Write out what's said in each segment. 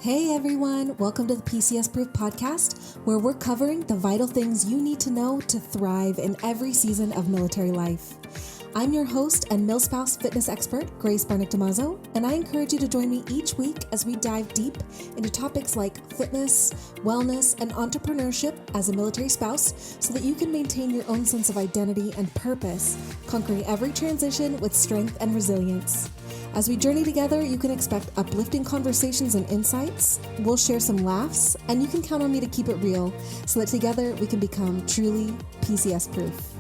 Hey everyone, welcome to the PCS-Proof Podcast, where we're covering the vital things you need to know to thrive in every season of military life. I'm your host and milspouse fitness expert, Grace Barnick-Damazo, and I encourage you to join me each week as we dive deep into topics like fitness, wellness, and entrepreneurship as a military spouse so that you can maintain your own sense of identity and purpose, conquering every transition with strength and resilience. As we journey together, you can expect uplifting conversations and insights. We'll share some laughs, and you can count on me to keep it real so that together we can become truly PCS-proof.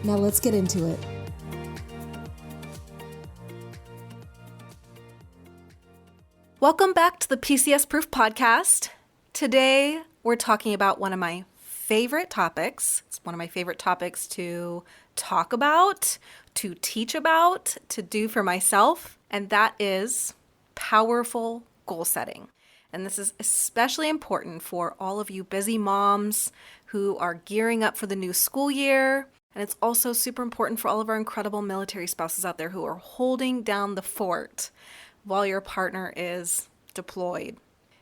Now let's get into it. Welcome back to the PCS-Proof Podcast. Today, we're talking about one of my favorite topics. It's one of my favorite topics to talk about, to teach about, to do for myself, and that is powerful goal setting. And this is especially important for all of you busy moms who are gearing up for the new school year. And it's also super important for all of our incredible military spouses out there who are holding down the fort while your partner is deployed.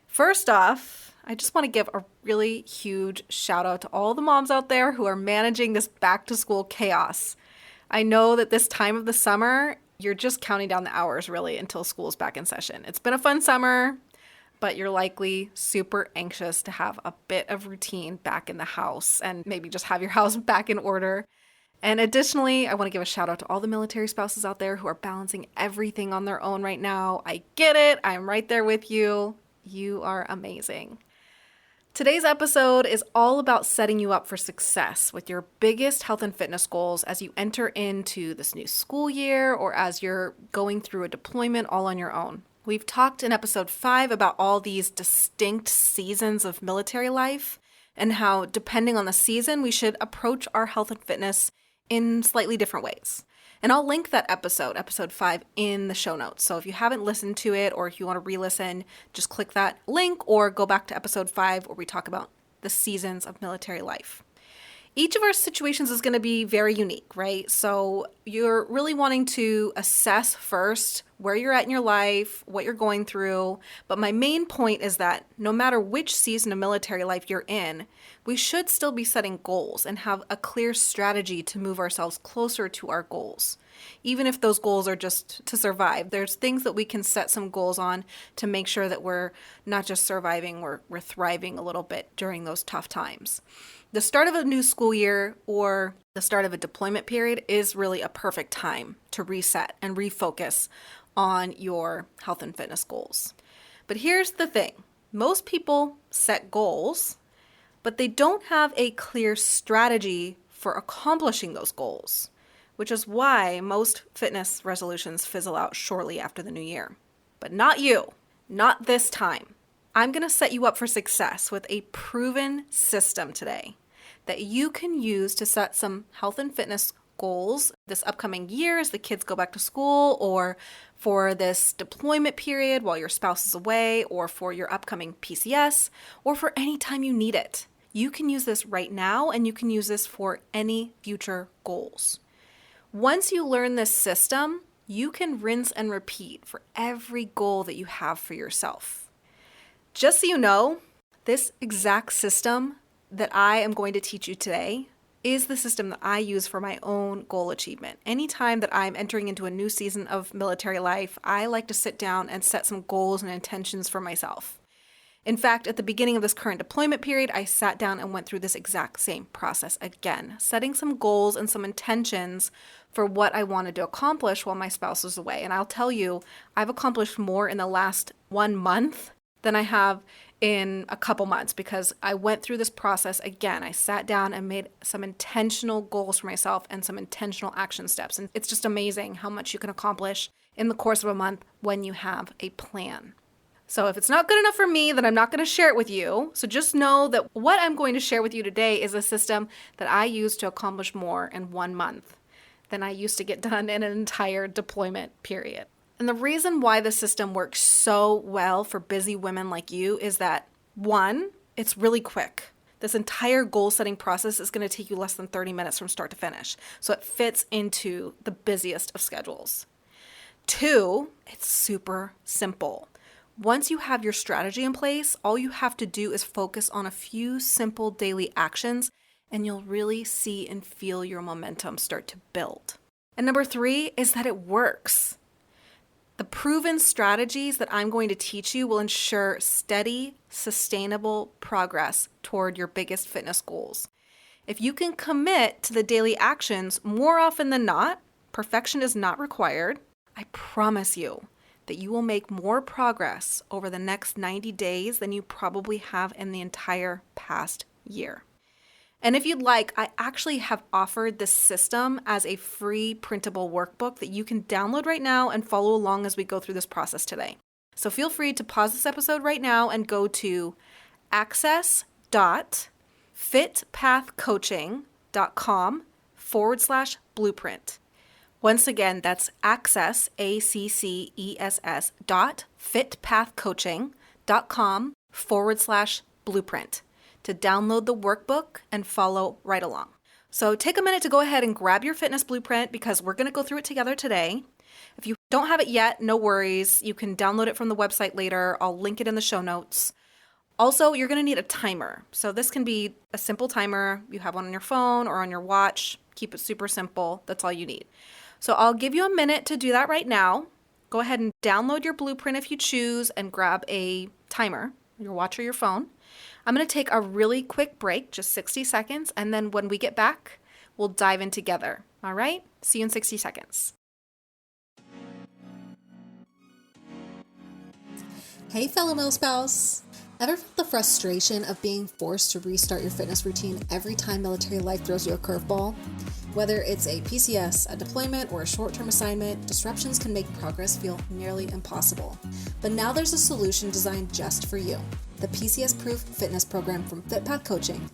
First off, I just want to give a really huge shout out to all the moms out there who are managing this back to school chaos. I know that this time of the summer, you're just counting down the hours really until school's back in session. It's been a fun summer, but you're likely super anxious to have a bit of routine back in the house and maybe just have your house back in order. And additionally, I want to give a shout out to all the military spouses out there who are balancing everything on their own right now. I get it. I'm right there with you. You are amazing. Today's episode is all about setting you up for success with your biggest health and fitness goals as you enter into this new school year or as you're going through a deployment all on your own. We've talked in episode 5 about all these distinct seasons of military life and how, depending on the season, we should approach our health and fitness in slightly different ways. And I'll link that episode 5, in the show notes. So if you haven't listened to it or if you want to re-listen, just click that link or go back to episode 5 where we talk about the seasons of military life. Each of our situations is going to be very unique, right? So you're really wanting to assess first where you're at in your life, what you're going through. But my main point is that no matter which season of military life you're in, we should still be setting goals and have a clear strategy to move ourselves closer to our goals. Even if those goals are just to survive, there's things that we can set some goals on to make sure that we're not just surviving, we're thriving a little bit during those tough times. The start of a new school year or the start of a deployment period is really a perfect time to reset and refocus on your health and fitness goals. But here's the thing. Most people set goals, but they don't have a clear strategy for accomplishing those goals, which is why most fitness resolutions fizzle out shortly after the new year. But not you, not this time. I'm going to set you up for success with a proven system today that you can use to set some health and fitness goals this upcoming year as the kids go back to school, or for this deployment period while your spouse is away, or for your upcoming PCS, or for any time you need it. You can use this right now, and you can use this for any future goals. Once you learn this system, you can rinse and repeat for every goal that you have for yourself. Just so you know, this exact system that I am going to teach you today is the system that I use for my own goal achievement. Anytime that I'm entering into a new season of military life, I like to sit down and set some goals and intentions for myself. In fact, at the beginning of this current deployment period, I sat down and went through this exact same process again, setting some goals and some intentions for what I wanted to accomplish while my spouse was away. And I'll tell you, I've accomplished more in the last 1 month than I have in a couple months because I went through this process again. I sat down and made some intentional goals for myself and some intentional action steps. And it's just amazing how much you can accomplish in the course of a month when you have a plan. So if it's not good enough for me, then I'm not going to share it with you. So just know that what I'm going to share with you today is a system that I use to accomplish more in 1 month than I used to get done in an entire deployment period. And the reason why the system works so well for busy women like you is that, 1, it's really quick. This entire goal setting process is going to take you less than 30 minutes from start to finish. So it fits into the busiest of schedules. 2, it's super simple. Once you have your strategy in place, all you have to do is focus on a few simple daily actions, and you'll really see and feel your momentum start to build. And number 3 is that it works. The proven strategies that I'm going to teach you will ensure steady, sustainable progress toward your biggest fitness goals. If you can commit to the daily actions more often than not, perfection is not required, I promise you that you will make more progress over the next 90 days than you probably have in the entire past year. And if you'd like, I actually have offered this system as a free printable workbook that you can download right now and follow along as we go through this process today. So feel free to pause this episode right now and go to access.fitpathcoaching.com/blueprint. Once again, that's access.fitpathcoaching.com/blueprint to download the workbook and follow right along. So take a minute to go ahead and grab your fitness blueprint because we're going to go through it together today. If you don't have it yet, no worries. You can download it from the website later. I'll link it in the show notes. Also, you're going to need a timer. So this can be a simple timer. You have one on your phone or on your watch. Keep it super simple. That's all you need. So I'll give you a minute to do that right now. Go ahead and download your blueprint if you choose and grab a timer, your watch or your phone. I'm going to take a really quick break, just 60 seconds, and then when we get back, we'll dive in together. All right? See you in 60 seconds. Hey, fellow milspouse. Ever felt the frustration of being forced to restart your fitness routine every time military life throws you a curveball? Whether it's a PCS, a deployment, or a short-term assignment, disruptions can make progress feel nearly impossible. But now there's a solution designed just for you. The PCS-Proof Fitness Program from FitPath Coaching.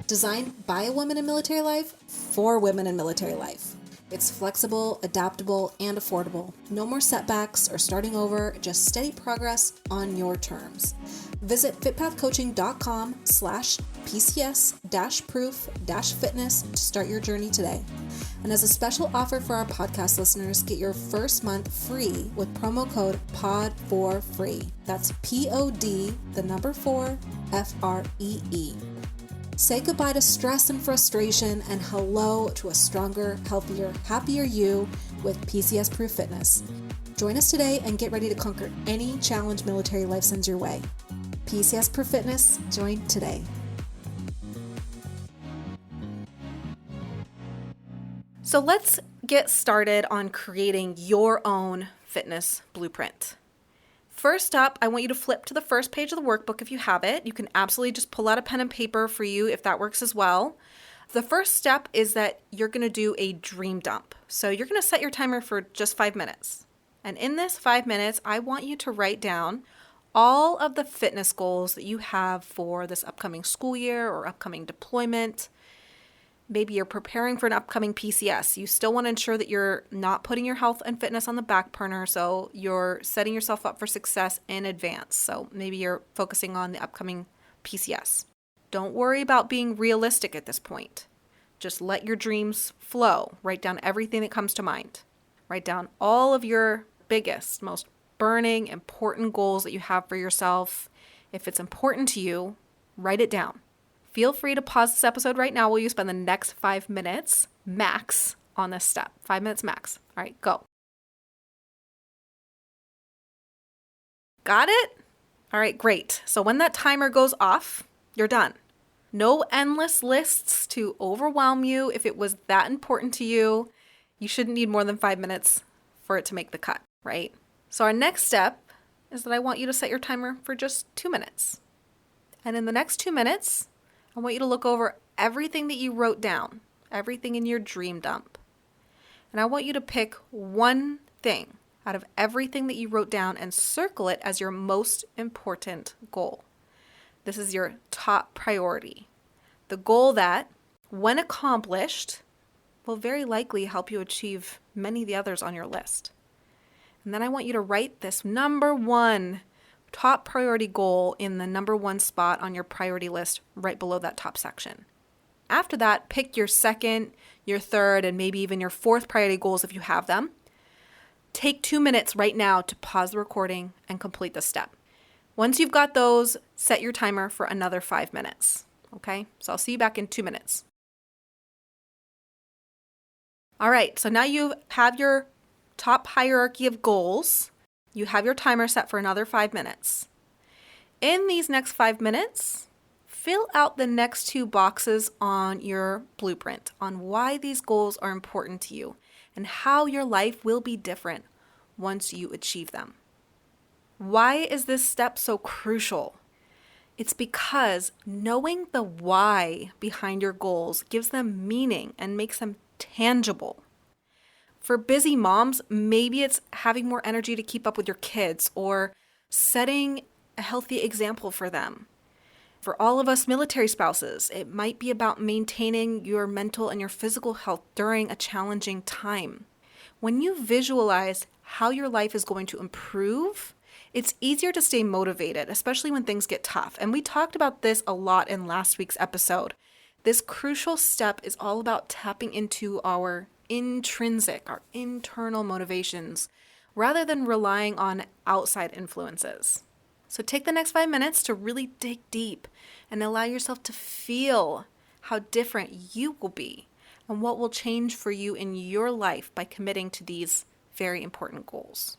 Designed by a woman in military life, for women in military life. It's flexible, adaptable, and affordable. No more setbacks or starting over, just steady progress on your terms. Visit fitpathcoaching.com/PCS-proof-fitness to start your journey today. And as a special offer for our podcast listeners, get your first month free with promo code POD4FREE. That's POD, the number 4, FREE. Say goodbye to stress and frustration and hello to a stronger, healthier, happier you with PCS-Proof Fitness. Join us today and get ready to conquer any challenge military life sends your way. PCS-Proof Fitness, join today. So let's get started on creating your own fitness blueprint. First up, I want you to flip to the first page of the workbook if you have it. You can absolutely just pull out a pen and paper for you if that works as well. The first step is that you're going to do a dream dump. So you're going to set your timer for just 5 minutes. And in this 5 minutes, I want you to write down all of the fitness goals that you have for this upcoming school year or upcoming deployment. Maybe you're preparing for an upcoming PCS. You still want to ensure that you're not putting your health and fitness on the back burner, so you're setting yourself up for success in advance. So maybe you're focusing on the upcoming PCS. Don't worry about being realistic at this point. Just let your dreams flow. Write down everything that comes to mind. Write down all of your biggest, most burning, important goals that you have for yourself. If it's important to you, write it down. Feel free to pause this episode right now while you spend the next 5 minutes max on this step. 5 minutes max. All right, go. Got it? All right, great. So when that timer goes off, you're done. No endless lists to overwhelm you. If it was that important to you, you shouldn't need more than 5 minutes for it to make the cut, right? So our next step is that I want you to set your timer for just 2 minutes. And in the next 2 minutes, I want you to look over everything that you wrote down, everything in your dream dump. And I want you to pick one thing out of everything that you wrote down and circle it as your most important goal. This is your top priority. The goal that, when accomplished, will very likely help you achieve many of the others on your list. And then I want you to write this number one top priority goal in the number one spot on your priority list right below that top section. After that, pick your second, your third, and maybe even your fourth priority goals if you have them. Take 2 minutes right now to pause the recording and complete this step. Once you've got those, set your timer for another 5 minutes. Okay, so I'll see you back in 2 minutes. All right, so now you have your top hierarchy of goals. You have your timer set for another 5 minutes. In these next 5 minutes, fill out the next 2 boxes on your blueprint on why these goals are important to you and how your life will be different once you achieve them. Why is this step so crucial? It's because knowing the why behind your goals gives them meaning and makes them tangible. For busy moms, maybe it's having more energy to keep up with your kids or setting a healthy example for them. For all of us military spouses, it might be about maintaining your mental and your physical health during a challenging time. When you visualize how your life is going to improve, it's easier to stay motivated, especially when things get tough. And we talked about this a lot in last week's episode. This crucial step is all about tapping into our intrinsic, our internal motivations, rather than relying on outside influences. So take the next 5 minutes to really dig deep and allow yourself to feel how different you will be and what will change for you in your life by committing to these very important goals.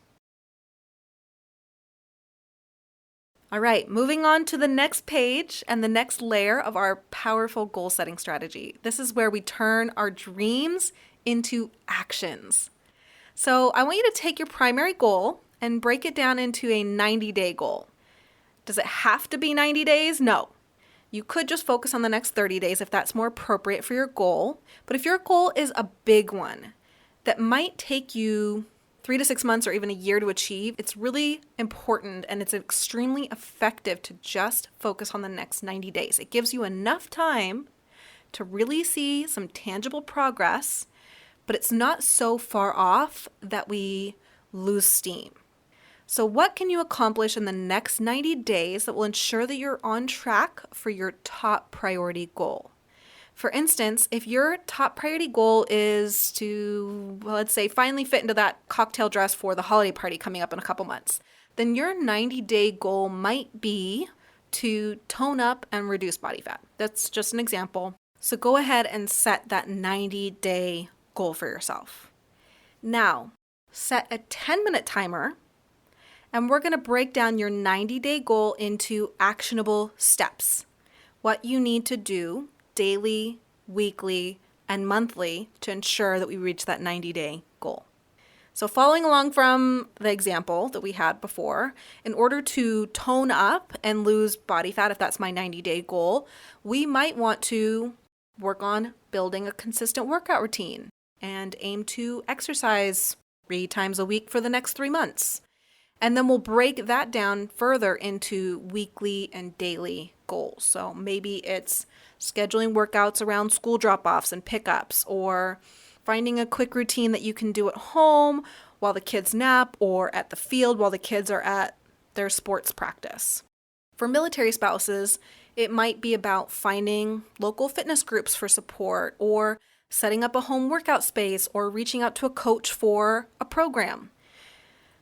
All right, moving on to the next page and the next layer of our powerful goal setting strategy. This is where we turn our dreams into actions. So I want you to take your primary goal and break it down into a 90-day goal. Does it have to be 90 days? No. You could just focus on the next 30 days if that's more appropriate for your goal. But if your goal is a big one that might take you 3 to 6 months or even a year to achieve, it's really important and it's extremely effective to just focus on the next 90 days. It gives you enough time to really see some tangible progress, but it's not so far off that we lose steam. So what can you accomplish in the next 90 days that will ensure that you're on track for your top priority goal? For instance, if your top priority goal is to, well, let's say, finally fit into that cocktail dress for the holiday party coming up in a couple months, then your 90-day goal might be to tone up and reduce body fat. That's just an example. So go ahead and set that 90-day goal for yourself. Now, set a 10-minute timer, and we're going to break down your 90-day goal into actionable steps. What you need to do daily, weekly, and monthly to ensure that we reach that 90-day goal. So following along from the example that we had before, in order to tone up and lose body fat, if that's my 90-day goal, we might want to work on building a consistent workout routine and aim to exercise 3 times a week for the next 3 months. And then we'll break that down further into weekly and daily goals. So maybe it's scheduling workouts around school drop-offs and pickups, or finding a quick routine that you can do at home while the kids nap, or at the field while the kids are at their sports practice. For military spouses, it might be about finding local fitness groups for support, or setting up a home workout space, or reaching out to a coach for a program.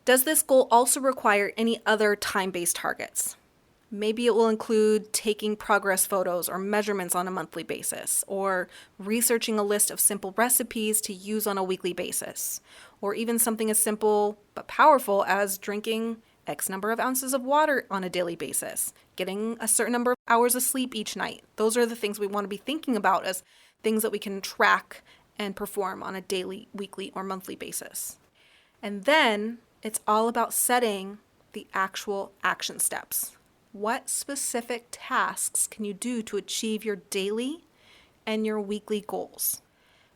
Does this goal also require any other time-based targets? Maybe it will include taking progress photos or measurements on a monthly basis, or researching a list of simple recipes to use on a weekly basis, or even something as simple but powerful as drinking X number of ounces of water on a daily basis, getting a certain number of hours of sleep each night. Those are the things we want to be thinking about as things that we can track and perform on a daily, weekly, or monthly basis. And then it's all about setting the actual action steps. What specific tasks can you do to achieve your daily and your weekly goals?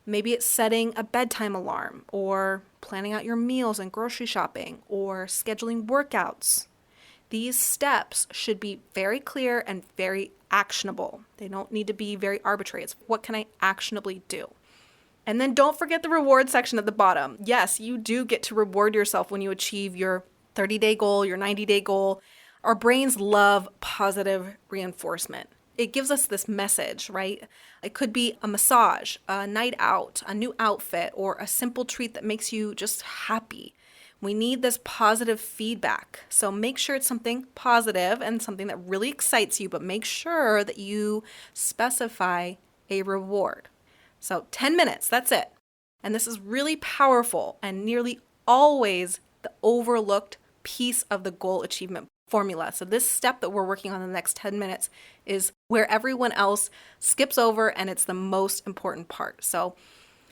Maybe it's setting a bedtime alarm, or planning out your meals and grocery shopping, or scheduling workouts. These steps should be very clear and very actionable. They don't need to be very arbitrary. It's what can I actionably do? And then don't forget the reward section at the bottom. Yes, you do get to reward yourself when you achieve your 30-day goal, your 90-day goal. Our brains love positive reinforcement. It gives us this message, right? It could be a massage, a night out, a new outfit, or a simple treat that makes you just happy. We need this positive feedback. So make sure it's something positive and something that really excites you, but make sure that you specify a reward. So 10 minutes, that's it. And this is really powerful and nearly always the overlooked piece of the goal achievement formula. So this step that we're working on in the next 10 minutes is where everyone else skips over, and it's the most important part. So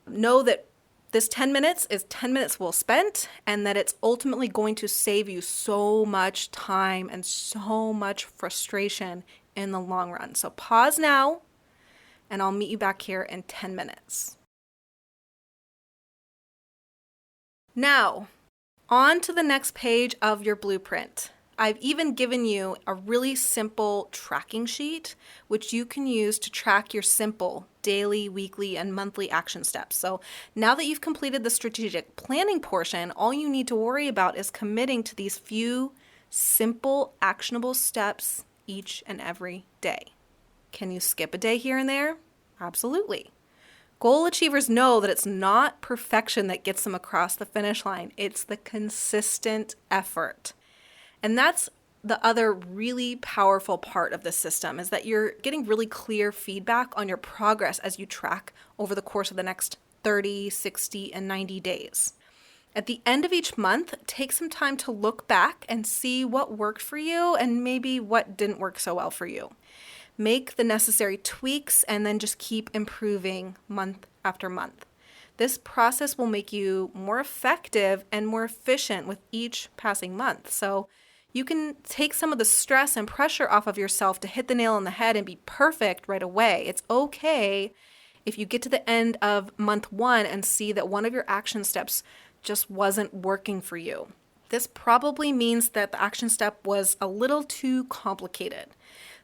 know that this 10 minutes is 10 minutes well spent, and that it's ultimately going to save you so much time and so much frustration in the long run. So pause now, and I'll meet you back here in 10 minutes. Now, on to the next page of your blueprint. I've even given you a really simple tracking sheet, which you can use to track your simple daily, weekly, and monthly action steps. So now that you've completed the strategic planning portion, all you need to worry about is committing to these few simple, actionable steps each and every day. Can you skip a day here and there? Absolutely. Goal achievers know that it's not perfection that gets them across the finish line. It's the consistent effort. And that's the other really powerful part of the system, is that you're getting really clear feedback on your progress as you track over the course of the next 30, 60, and 90 days. At the end of each month, take some time to look back and see what worked for you and maybe what didn't work so well for you. Make the necessary tweaks and then just keep improving month after month. This process will make you more effective and more efficient with each passing month. So you can take some of the stress and pressure off of yourself to hit the nail on the head and be perfect right away. It's okay if you get to the end of month 1 and see that one of your action steps just wasn't working for you. This probably means that the action step was a little too complicated.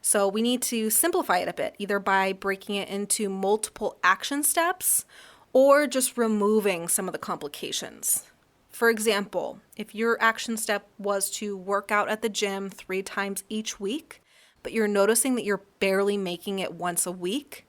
So we need to simplify it a bit, either by breaking it into multiple action steps or just removing some of the complications. For example, if your action step was to work out at the gym 3 times each week, but you're noticing that you're barely making it once a week,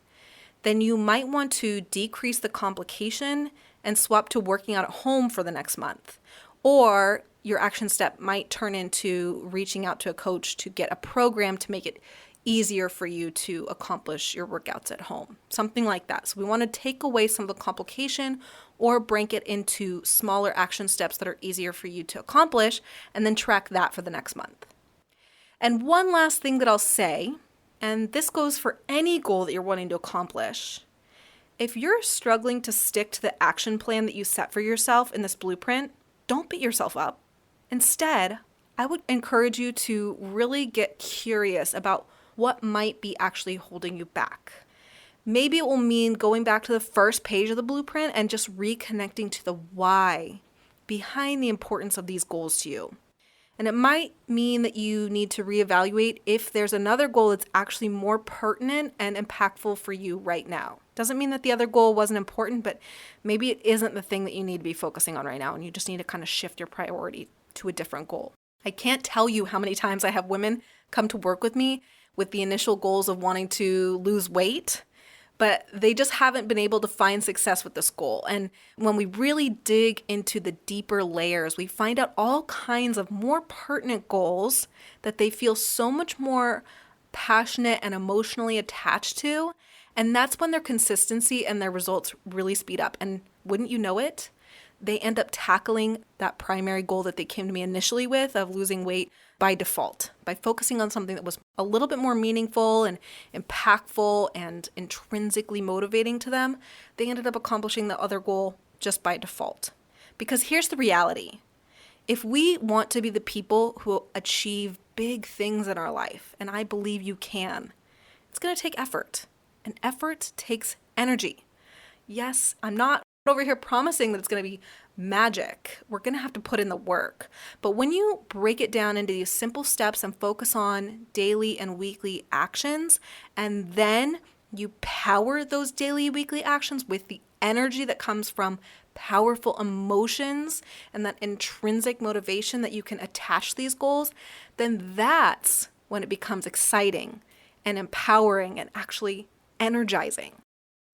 then you might want to decrease the complication and swap to working out at home for the next month. Or your action step might turn into reaching out to a coach to get a program to make it easier for you to accomplish your workouts at home. Something like that. So we want to take away some of the complication or break it into smaller action steps that are easier for you to accomplish, and then track that for the next month. And one last thing that I'll say, and this goes for any goal that you're wanting to accomplish. If you're struggling to stick to the action plan that you set for yourself in this blueprint, don't beat yourself up. Instead, I would encourage you to really get curious about what might be actually holding you back. Maybe it will mean going back to the first page of the blueprint and just reconnecting to the why behind the importance of these goals to you. And it might mean that you need to reevaluate if there's another goal that's actually more pertinent and impactful for you right now. Doesn't mean that the other goal wasn't important, but maybe it isn't the thing that you need to be focusing on right now, and you just need to kind of shift your priority to a different goal. I can't tell you how many times I have women come to work with me with the initial goals of wanting to lose weight, but they just haven't been able to find success with this goal. And when we really dig into the deeper layers, we find out all kinds of more pertinent goals that they feel so much more passionate and emotionally attached to. And that's when their consistency and their results really speed up. And wouldn't you know it, they end up tackling that primary goal that they came to me initially with of losing weight by default, by focusing on something that was a little bit more meaningful and impactful and intrinsically motivating to them. They ended up accomplishing the other goal just by default. Because here's the reality. If we want to be the people who achieve big things in our life, and I believe you can, it's going to take effort. And effort takes energy. Yes, I'm not over here promising that it's going to be magic. We're going to have to put in the work. But when you break it down into these simple steps and focus on daily and weekly actions, and then you power those daily, weekly actions with the energy that comes from powerful emotions and that intrinsic motivation that you can attach to these goals, then that's when it becomes exciting and empowering and actually energizing.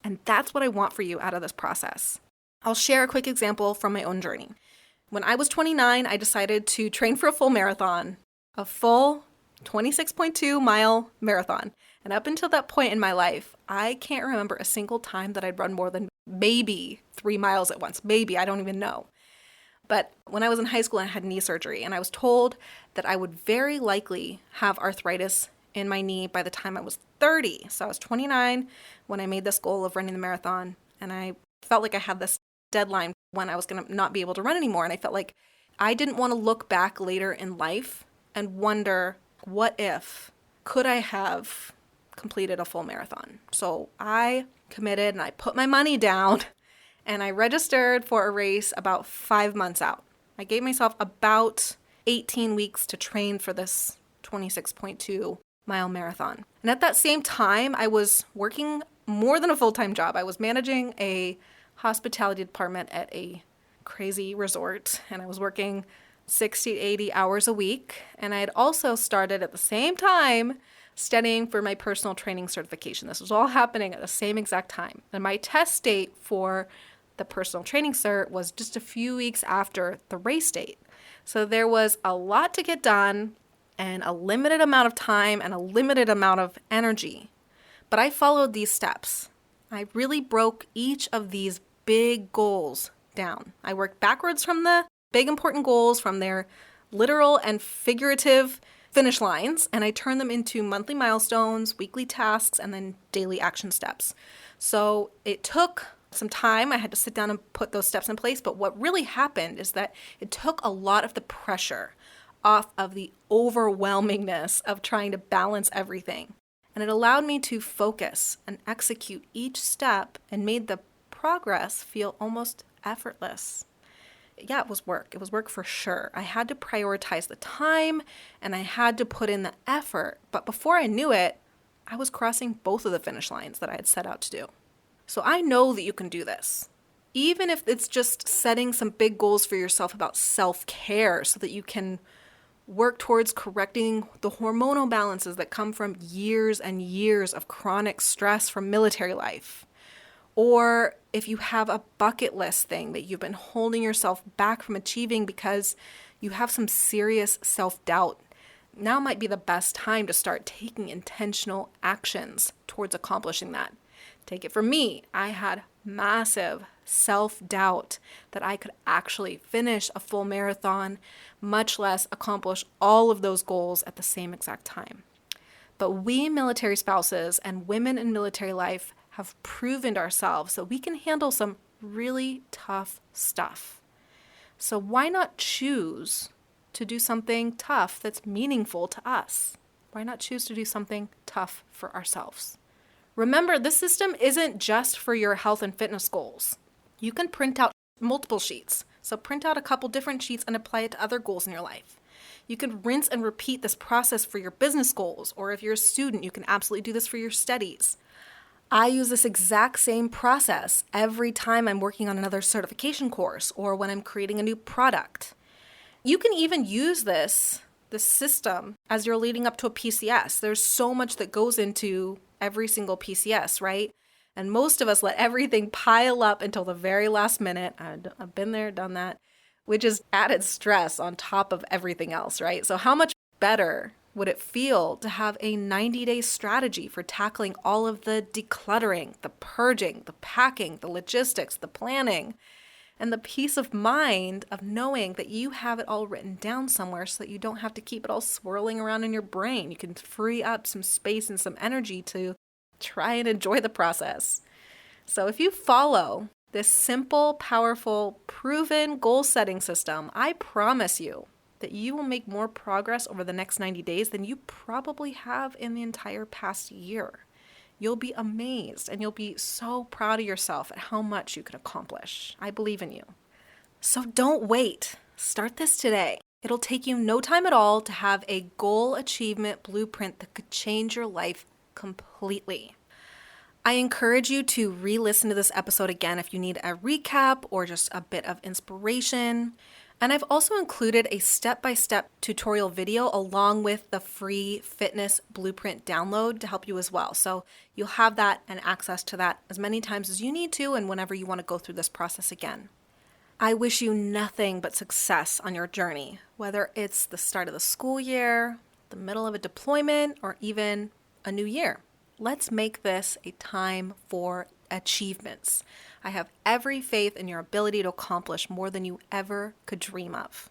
And that's what I want for you out of this process. I'll share a quick example from my own journey. When I was 29, I decided to train for a full marathon, a full 26.2 mile marathon. And up until that point in my life, I can't remember a single time that I'd run more than maybe 3 miles at once. Maybe, I don't even know. But when I was in high school, I had knee surgery, and I was told that I would very likely have arthritis in my knee by the time I was 30. So I was 29 when I made this goal of running the marathon, and I felt like I had this deadline when I was going to not be able to run anymore. And I felt like I didn't want to look back later in life and wonder, what if? Could I have completed a full marathon? So I committed and I put my money down and I registered for a race about 5 months out. I gave myself about 18 weeks to train for this 26.2 mile marathon. And at that same time, I was working more than a full-time job. I was managing a hospitality department at a crazy resort, and I was working 60 to 80 hours a week. And I had also started at the same time studying for my personal training certification. This was all happening at the same exact time. And my test date for the personal training cert was just a few weeks after the race date. So there was a lot to get done and a limited amount of time and a limited amount of energy. But I followed these steps. I really broke each of these big goals down. I worked backwards from the big important goals, from their literal and figurative finish lines, and I turned them into monthly milestones, weekly tasks, and then daily action steps. So it took some time. I had to sit down and put those steps in place, but what really happened is that it took a lot of the pressure off of the overwhelmingness of trying to balance everything. And it allowed me to focus and execute each step and made the progress feel almost effortless. Yeah, it was work. It was work for sure. I had to prioritize the time and I had to put in the effort. But before I knew it, I was crossing both of the finish lines that I had set out to do. So I know that you can do this. Even if it's just setting some big goals for yourself about self-care so that you can work towards correcting the hormonal balances that come from years and years of chronic stress from military life. Or if you have a bucket list thing that you've been holding yourself back from achieving because you have some serious self-doubt, now might be the best time to start taking intentional actions towards accomplishing that. Take it from me, I had massive self-doubt that I could actually finish a full marathon, much less accomplish all of those goals at the same exact time. But we military spouses and women in military life have proven to ourselves that we can handle some really tough stuff. So why not choose to do something tough that's meaningful to us? Why not choose to do something tough for ourselves? Remember, this system isn't just for your health and fitness goals. You can print out multiple sheets. So print out a couple different sheets and apply it to other goals in your life. You can rinse and repeat this process for your business goals, or if you're a student, you can absolutely do this for your studies. I use this exact same process every time I'm working on another certification course or when I'm creating a new product. You can even use this system as you're leading up to a PCS. There's so much that goes into every single PCS, right? And most of us let everything pile up until the very last minute. I've been there, done that, which is added stress on top of everything else, right? So how much better would it feel to have a 90-day strategy for tackling all of the decluttering, the purging, the packing, the logistics, the planning, and the peace of mind of knowing that you have it all written down somewhere so that you don't have to keep it all swirling around in your brain. You can free up some space and some energy to try and enjoy the process. So if you follow this simple, powerful, proven goal-setting system, I promise you that you will make more progress over the next 90 days than you probably have in the entire past year. You'll be amazed and you'll be so proud of yourself at how much you can accomplish. I believe in you. So don't wait. Start this today. It'll take you no time at all to have a goal achievement blueprint that could change your life completely. I encourage you to re-listen to this episode again if you need a recap or just a bit of inspiration. And I've also included a step-by-step tutorial video along with the free fitness blueprint download to help you as well. So you'll have that and access to that as many times as you need to and whenever you want to go through this process again. I wish you nothing but success on your journey, whether it's the start of the school year, the middle of a deployment, or even a new year. Let's make this a time for achievements. I have every faith in your ability to accomplish more than you ever could dream of.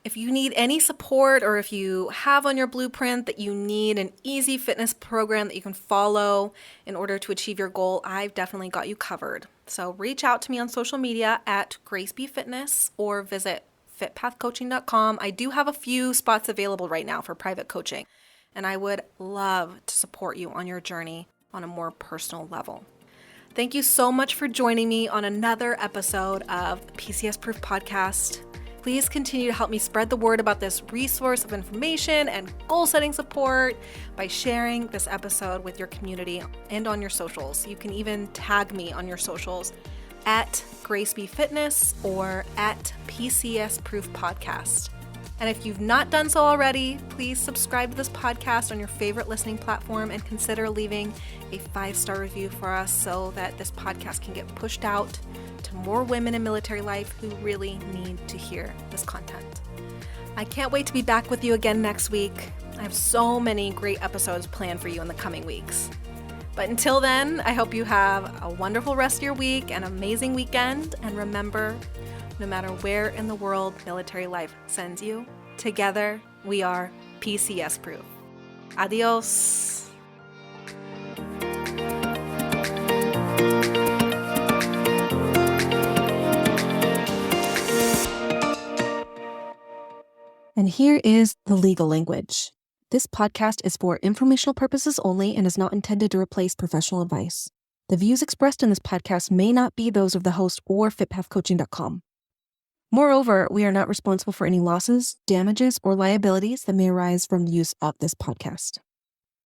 If you need any support, or if you have on your blueprint that you need an easy fitness program that you can follow in order to achieve your goal, I've definitely got you covered. So reach out to me on social media at GraceBFitness or visit fitpathcoaching.com. I do have a few spots available right now for private coaching, and I would love to support you on your journey on a more personal level. Thank you so much for joining me on another episode of the PCS-Proof Podcast. Please continue to help me spread the word about this resource of information and goal-setting support by sharing this episode with your community and on your socials. You can even tag me on your socials at GraceBFitness or at PCS-Proof Podcast. And if you've not done so already, please subscribe to this podcast on your favorite listening platform and consider leaving a 5-star review for us so that this podcast can get pushed out to more women in military life who really need to hear this content. I can't wait to be back with you again next week. I have so many great episodes planned for you in the coming weeks. But until then, I hope you have a wonderful rest of your week, an amazing weekend, and remember, no matter where in the world military life sends you, together we are PCS proof. Adios. And here is the legal language. This podcast is for informational purposes only and is not intended to replace professional advice. The views expressed in this podcast may not be those of the host or fitpathcoaching.com. Moreover, we are not responsible for any losses, damages, or liabilities that may arise from the use of this podcast.